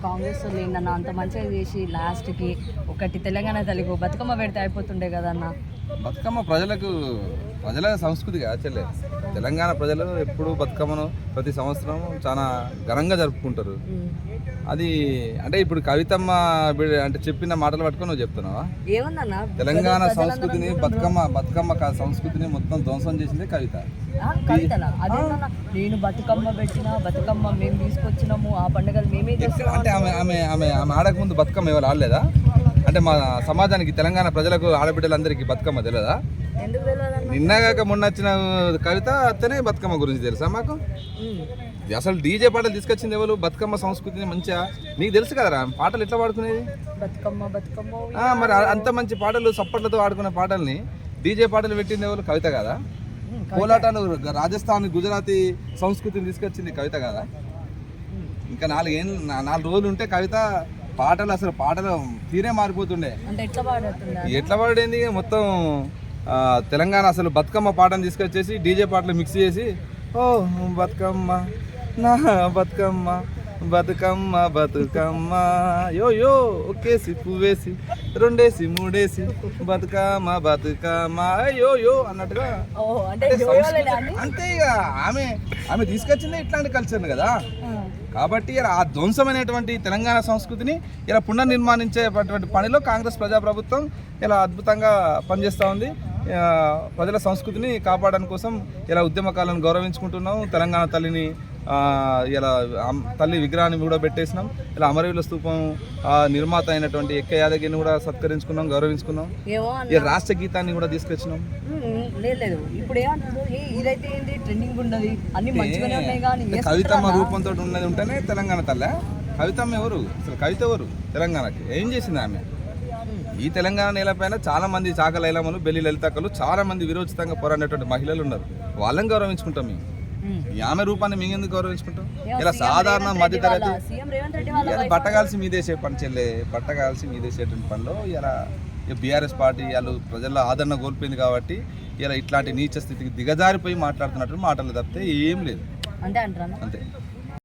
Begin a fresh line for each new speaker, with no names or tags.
కాంగ్రెస్ వాళ్ళు ఏందన్న అంత మంచిగా చేసి లాస్ట్కి ఒకటి తెలంగాణ తల్లికి బతుకమ్మ పెడితే అయిపోతుండే కదన్న.
బతుకమ్మ ప్రజల సంస్కృతి యాక్చువల్లీ తెలంగాణ ప్రజలు ఎప్పుడు బతుకమ్మను ప్రతి సంవత్సరం చాలా ఘనంగా జరుపుకుంటారు. అది అంటే ఇప్పుడు కవితమ్మ అంటే చెప్పిన మాటలు పట్టుకొని నువ్వు చెప్తున్నావా?
ఏమన్నా
తెలంగాణ సంస్కృతిని బతుకమ్మ సంస్కృతిని మొత్తం ధ్వంసం చేసిందే కవిత.
కవితలా అదేమన్నా నేను బతుకమ్మ పెట్టినా బతుకమ్మ మేము తీసుకొచ్చినాము ఆ పండుగలు మేమే చేస్తాం
అంటే ఆమె ఆడకముందు బతుకమ్మ ఎవరు ఆడలేదా? అంటే మా సమాజానికి తెలంగాణ ప్రజలకు ఆడబిడ్డలందరికీ బతుకమ్మ తెలియదా?
ఎందుకు తెలియదన్న?
నిన్నగాక మొన్న వచ్చిన కవిత అతనే బతుకమ్మ గురించి తెలుసా మాకు? అసలు డీజే పాటలు తీసుకొచ్చింది ఎవరు? బతుకమ్మ సంస్కృతిని మంచిగా నీకు తెలుసు కదరా పాటలు ఎట్లా పాడుకునేది.
బతుకమ్మ
మరి అంత మంచి పాటలు సప్పట్లతో ఆడుకునే పాటల్ని డీజే పాటలు పెట్టింది ఎవరు? కవిత కదా. కోలాటాలు రాజస్థాన్ గుజరాతీ సంస్కృతిని తీసుకొచ్చింది కవిత కదా. ఇంకా 4 రోజులు ఉంటే కవిత పాటలు తీరే మారిపోతుండే. ఎట్లా పాడేది మొత్తం తెలంగాణ అసలు బతుకమ్మ పాటను తీసుకొచ్చేసి డీజే పాటలు మిక్స్ చేసి ఓ బతుకమ్మ నా బతుకమ్మ బతుకమ్మ బతుకమ్మ యో ఒకేసి పువ్వేసి 2 3 బతుకమ్మ బతుకమ్మ యో అన్నట్టుగా. అంతే ఇక ఆమె తీసుకొచ్చిందే ఇట్లాంటి కల్చర్ కదా. కాబట్టి ఆ ధ్వంసమైనటువంటి తెలంగాణ సంస్కృతిని ఇలా పునర్నిర్మాణించేటువంటి పనిలో కాంగ్రెస్ ప్రజాప్రభుత్వం ఇలా అద్భుతంగా పనిచేస్తూ ఉంది. ప్రజల సంస్కృతిని కాపాడడం కోసం ఇలా ఉద్యమకాలను గౌరవించుకుంటున్నాం. తెలంగాణ తల్లిని ఇలా తల్లి విగ్రహాన్ని కూడా పెట్టేసినాం. ఇలా అమరవీరుల స్తూపం నిర్మాత అయినటువంటి ఎక్క యాదగిరిని కూడా సత్కరించుకున్నాం, గౌరవించుకున్నాం. ఈ రాష్ట్ర గీతాన్ని కూడా తీసుకొచ్చినాం. కవితమ్మ రూపంతో ఉన్నది ఉంటేనే తెలంగాణ తల్లి. కవితమ్మ ఎవరు? అసలు కవిత ఎవరు? తెలంగాణకి ఏం చేసింది ఆమె? ఈ తెలంగాణ నేలపైన చాలా మంది చాక లైలమ్మలు, బెల్లి లలితక్కలు, చాలా మంది విరోచితంగా పోరాడినటువంటి మహిళలు ఉన్నారు. వాళ్ళని గౌరవించుకుంటాం. మేము ఆమె రూపాన్ని మేము ఎందుకు గౌరవించుకుంటాం? ఇలా సాధారణ మధ్యతరగతి బట్టగాల్సి మీదేసే పని చెల్లే బట్టగాల్సి మీదేసేటువంటి పనిలో ఇలా బీఆర్ఎస్ పార్టీ వాళ్ళు ప్రజల్లో ఆదరణ కోల్పోయింది కాబట్టి ఇలా ఇట్లాంటి నీచ స్థితికి దిగజారిపోయి మాట్లాడుతున్నట్టు మాటలు తప్పితే ఏం లేదు.
అంతే.